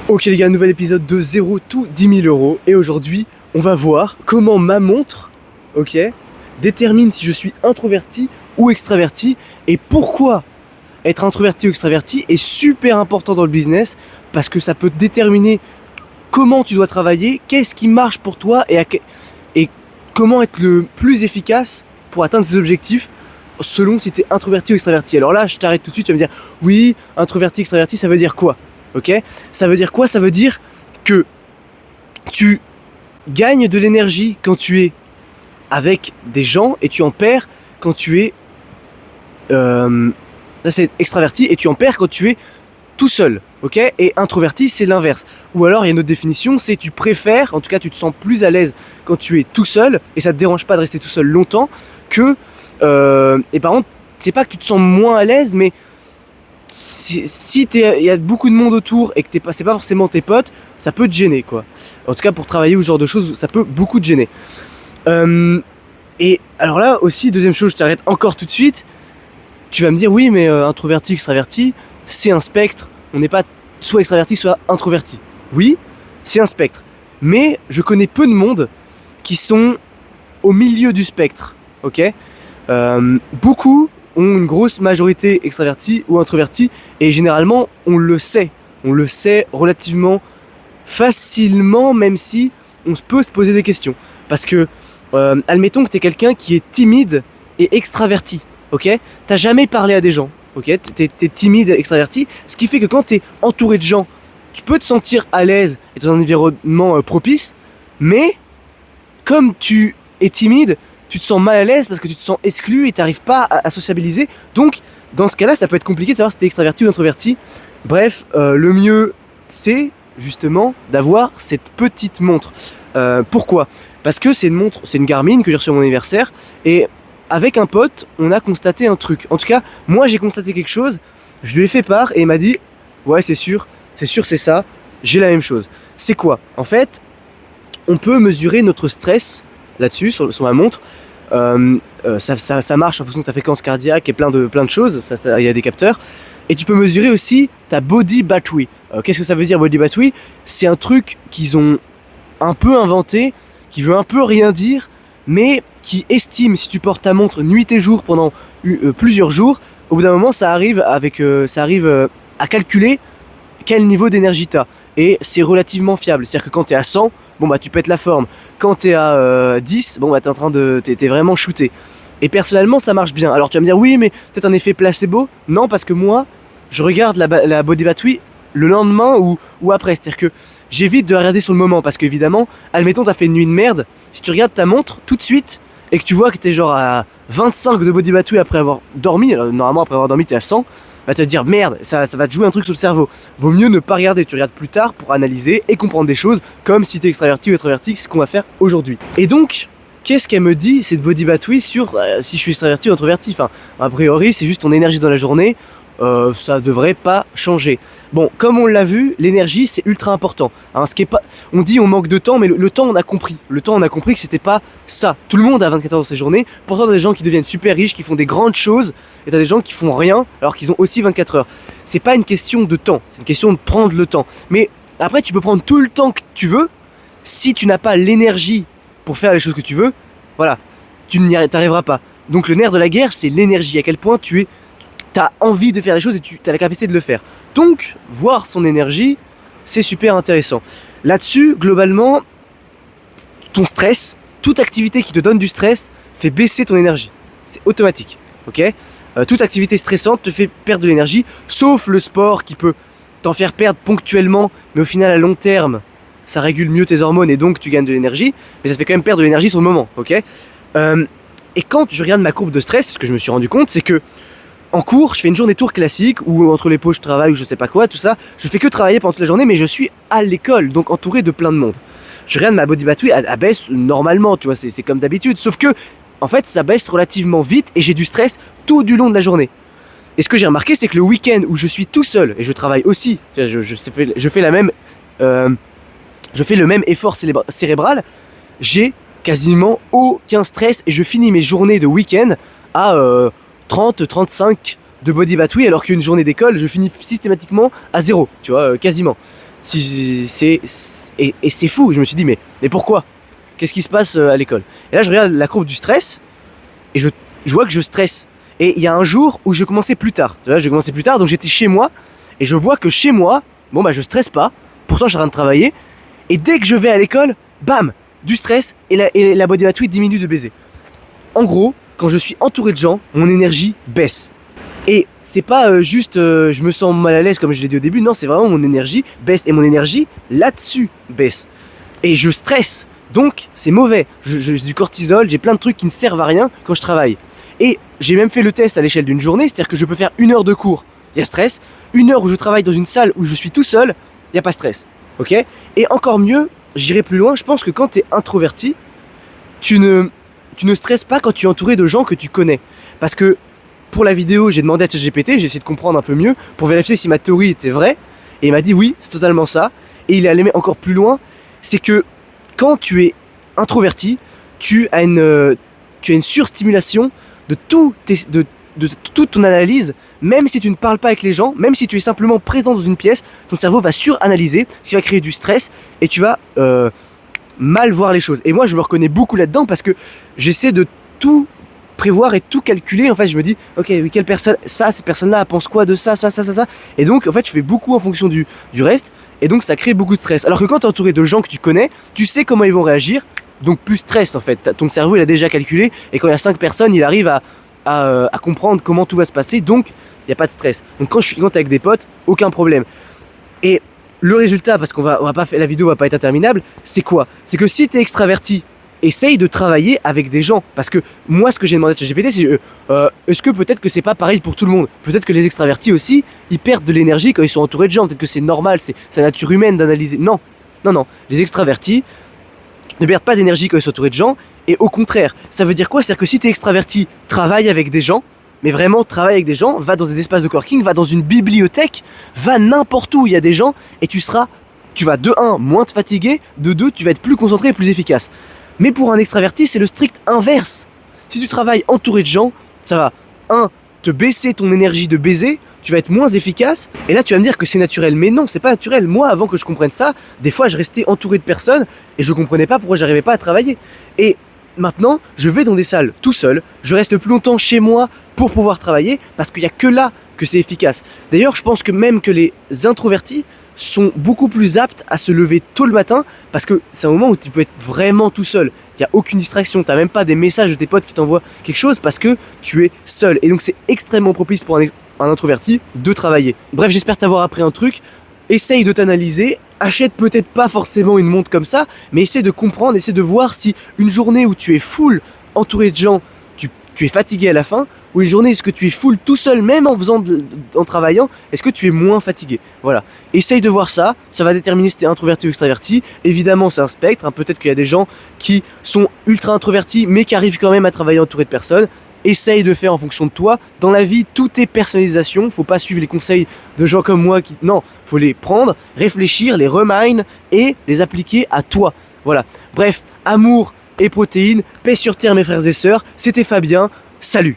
Ok les gars, nouvel épisode de 0 to 10 000 euros. Et aujourd'hui, on va voir comment ma montre, ok, détermine si je suis introverti ou extraverti. Et pourquoi être introverti ou extraverti est super important dans le business. Parce que ça peut déterminer comment tu dois travailler, qu'est-ce qui marche pour toi et comment être le plus efficace pour atteindre ses objectifs selon si tu es introverti ou extraverti. Alors là, je t'arrête tout de suite, tu vas me dire, oui, introverti, extraverti, ça veut dire quoi? Ok, ça veut dire quoi? Ça veut dire que tu gagnes de l'énergie quand tu es avec des gens et tu en perds quand tu es là c'est extraverti, et tu en perds quand tu es tout seul. Ok, et introverti c'est l'inverse. Ou alors il y a une autre définition, c'est tu préfères, en tout cas tu te sens plus à l'aise quand tu es tout seul et ça te dérange pas de rester tout seul longtemps que et par contre c'est pas que tu te sens moins à l'aise, mais si il y a beaucoup de monde autour et que c'est pas forcément tes potes, ça peut te gêner quoi. En tout cas pour travailler ou ce genre de choses, ça peut beaucoup te gêner. Et alors là aussi, deuxième chose, je t'arrête encore tout de suite. Tu vas me dire oui mais introverti, extraverti, c'est un spectre. On n'est pas soit extraverti soit introverti. Oui, c'est un spectre. Mais je connais peu de monde qui sont au milieu du spectre. Ok, beaucoup ont une grosse majorité extravertie ou introvertie, et généralement on le sait relativement facilement, même si on peut se poser des questions. Parce que, admettons que t'es quelqu'un qui est timide et extraverti, ok? T'as jamais parlé à des gens, ok? T'es timide et extraverti, ce qui fait que quand t'es entouré de gens, tu peux te sentir à l'aise et dans un environnement propice, mais comme tu es timide, tu te sens mal à l'aise parce que tu te sens exclu et t'arrives pas à sociabiliser. Donc, dans ce cas-là, ça peut être compliqué de savoir si t'es extraverti ou introverti. Bref, le mieux, c'est justement d'avoir cette petite montre. Pourquoi? Parce que c'est une Garmin que j'ai reçue à mon anniversaire. Et avec un pote, on a constaté un truc. En tout cas, moi j'ai constaté quelque chose. Je lui ai fait part et il m'a dit ouais, c'est sûr, c'est ça. J'ai la même chose. C'est quoi? En fait, on peut mesurer notre stress là-dessus, sur ma montre. Ça marche en fonction de ta fréquence cardiaque et plein de choses, il y a des capteurs. Et tu peux mesurer aussi ta body battery. Qu'est-ce que ça veut dire body battery? C'est un truc qu'ils ont un peu inventé, qui veut un peu rien dire, mais qui estime si tu portes ta montre nuit et jour pendant plusieurs jours, au bout d'un moment ça arrive à calculer quel niveau d'énergie t'as. Et c'est relativement fiable, c'est-à-dire que quand t'es à 100, bon bah tu pètes la forme. Quand t'es à 10, bon bah t'es vraiment shooté. Et personnellement ça marche bien. Alors tu vas me dire oui mais peut-être un effet placebo. Non, parce que moi je regarde la body battery le lendemain ou après. C'est-à-dire que j'évite de la regarder sur le moment, parce qu'évidemment, admettons t'as fait une nuit de merde, si tu regardes ta montre tout de suite et que tu vois que t'es genre à 25 de body battery après avoir dormi, alors normalement après avoir dormi t'es à 100, va te dire merde, ça va te jouer un truc sur le cerveau. Vaut mieux ne pas regarder, tu regardes plus tard pour analyser et comprendre des choses, comme si t'es extraverti ou introverti, c'est ce qu'on va faire aujourd'hui. Et donc, qu'est-ce qu'elle me dit, cette body battery, sur si je suis extraverti ou introverti? Enfin, a priori, c'est juste ton énergie dans la journée, ça devrait pas changer. Bon, comme on l'a vu, l'énergie c'est ultra important. Hein, ce qui est pas, on dit on manque de temps, mais le temps on a compris. Le temps on a compris que c'était pas ça. Tout le monde a 24 heures dans ses journées. Pourtant t'as des gens qui deviennent super riches, qui font des grandes choses, et t'as des gens qui font rien alors qu'ils ont aussi 24 heures. C'est pas une question de temps, c'est une question de prendre le temps. Mais après tu peux prendre tout le temps que tu veux. Si tu n'as pas l'énergie pour faire les choses que tu veux, voilà, tu n'y arriveras pas. Donc le nerf de la guerre c'est l'énergie. À quel point t'as envie de faire les choses et tu as la capacité de le faire. Donc, voir son énergie, c'est super intéressant. Là-dessus, globalement, ton stress, toute activité qui te donne du stress, fait baisser ton énergie. C'est automatique, ok? Toute activité stressante te fait perdre de l'énergie, sauf le sport qui peut t'en faire perdre ponctuellement, mais au final, à long terme, ça régule mieux tes hormones et donc tu gagnes de l'énergie, mais ça te fait quand même perdre de l'énergie sur le moment, ok? Et quand je regarde ma courbe de stress, ce que je me suis rendu compte, c'est que en cours, je fais une journée tour classique où entre les pauses je travaille ou je sais pas quoi, tout ça. Je fais que travailler pendant toute la journée, mais je suis à l'école, donc entouré de plein de monde. Je regarde ma body battery, elle baisse normalement, tu vois, c'est comme d'habitude. Sauf que, en fait, ça baisse relativement vite et j'ai du stress tout du long de la journée. Et ce que j'ai remarqué, c'est que le week-end où je suis tout seul et je travaille aussi, je fais le même effort cérébral, j'ai quasiment aucun stress et je finis mes journées de week-end à 30-35 de body battery, alors qu'une journée d'école, je finis systématiquement à 0, tu vois, quasiment. Et c'est fou, je me suis dit mais pourquoi? Qu'est-ce qui se passe à l'école? Et là je regarde la courbe du stress et je vois que je stresse. Et il y a un jour où je commençais plus tard. Là, j'ai commencé plus tard, donc j'étais chez moi et je vois que chez moi, bon bah je stresse pas. Pourtant je suis en train de travailler. Et dès que je vais à l'école, bam, du stress et la body tweet 10 minutes de baiser. En gros, quand je suis entouré de gens, mon énergie baisse. Et c'est pas juste je me sens mal à l'aise comme je l'ai dit au début, non, c'est vraiment mon énergie baisse. Et mon énergie là-dessus baisse. Et je stresse, donc c'est mauvais. J'ai du cortisol, j'ai plein de trucs qui ne servent à rien quand je travaille. Et j'ai même fait le test à l'échelle d'une journée, c'est-à-dire que je peux faire 1 heure de cours, il y a stress. 1 heure où je travaille dans une salle où je suis tout seul, il n'y a pas stress. Ok? Et encore mieux, j'irai plus loin, je pense que quand tu es introverti, tu ne stresses pas quand tu es entouré de gens que tu connais. Parce que pour la vidéo, j'ai demandé à ChatGPT, j'ai essayé de comprendre un peu mieux pour vérifier si ma théorie était vraie. Et il m'a dit oui, c'est totalement ça. Et il est allé encore plus loin, c'est que quand tu es introverti, tu as une surstimulation de toute ton analyse. Même si tu ne parles pas avec les gens, même si tu es simplement présent dans une pièce, ton cerveau va suranalyser, ce qui va créer du stress et tu vas mal voir les choses. Et moi je me reconnais beaucoup là-dedans parce que j'essaie de tout prévoir et tout calculer. En fait je me dis ok, oui, quelle personne, ça, cette personne là pense quoi de ça. Et donc en fait je fais beaucoup en fonction du reste. Et donc ça crée beaucoup de stress. Alors que quand tu es entouré de gens que tu connais, tu sais comment ils vont réagir. Donc plus stress en fait. Ton cerveau il a déjà calculé. Et quand il y a 5 personnes, il arrive à comprendre comment tout va se passer. Donc il n'y a pas de stress. Donc quand t'es avec des potes, aucun problème. Et le résultat, parce qu'on va pas faire, la vidéo va pas être interminable, c'est quoi? C'est que si t'es extraverti, essaye de travailler avec des gens. Parce que moi, ce que j'ai demandé à ChatGPT, c'est est-ce que peut-être que c'est pas pareil pour tout le monde? Peut-être que les extravertis aussi, ils perdent de l'énergie quand ils sont entourés de gens. Peut-être que c'est normal, c'est la nature humaine d'analyser. Non. Les extravertis ne perdent pas d'énergie quand ils sont entourés de gens. Et au contraire, ça veut dire quoi? C'est-à-dire que si t'es extraverti, travaille avec des gens. Mais vraiment, travaille avec des gens, va dans des espaces de coworking, va dans une bibliothèque, va n'importe où il y a des gens et tu vas de 1, moins te fatiguer, de 2, tu vas être plus concentré et plus efficace. Mais pour un extraverti, c'est le strict inverse. Si tu travailles entouré de gens, ça va 1, te baisser ton énergie de baiser, tu vas être moins efficace. Et là, tu vas me dire que c'est naturel. Mais non, c'est pas naturel. Moi, avant que je comprenne ça, des fois, je restais entouré de personnes et je comprenais pas pourquoi j'arrivais pas à travailler. Et maintenant, je vais dans des salles tout seul, je reste le plus longtemps chez moi pour pouvoir travailler parce qu'il n'y a que là que c'est efficace. D'ailleurs, je pense que même que les introvertis sont beaucoup plus aptes à se lever tôt le matin parce que c'est un moment où tu peux être vraiment tout seul. Il n'y a aucune distraction, tu n'as même pas des messages de tes potes qui t'envoient quelque chose parce que tu es seul. Et donc c'est extrêmement propice pour un introverti de travailler. Bref, j'espère t'avoir appris un truc. Essaye de t'analyser, achète peut-être pas forcément une montre comme ça, mais essaie de comprendre, essaie de voir si une journée où tu es full entouré de gens, tu es fatigué à la fin, ou une journée est-ce que tu es full tout seul, même en travaillant, est-ce que tu es moins fatigué? Voilà, essaye de voir ça, ça va déterminer si tu es introverti ou extraverti. Évidemment c'est un spectre, hein. Peut-être qu'il y a des gens qui sont ultra introvertis mais qui arrivent quand même à travailler entouré de personnes. Essaye de faire en fonction de toi. Dans la vie, tout est personnalisation. Faut pas suivre les conseils de gens comme moi qui... Non, faut les prendre, réfléchir, les remind et les appliquer à toi. Voilà. Bref, amour et protéines, paix sur terre mes frères et sœurs. C'était Fabien. Salut!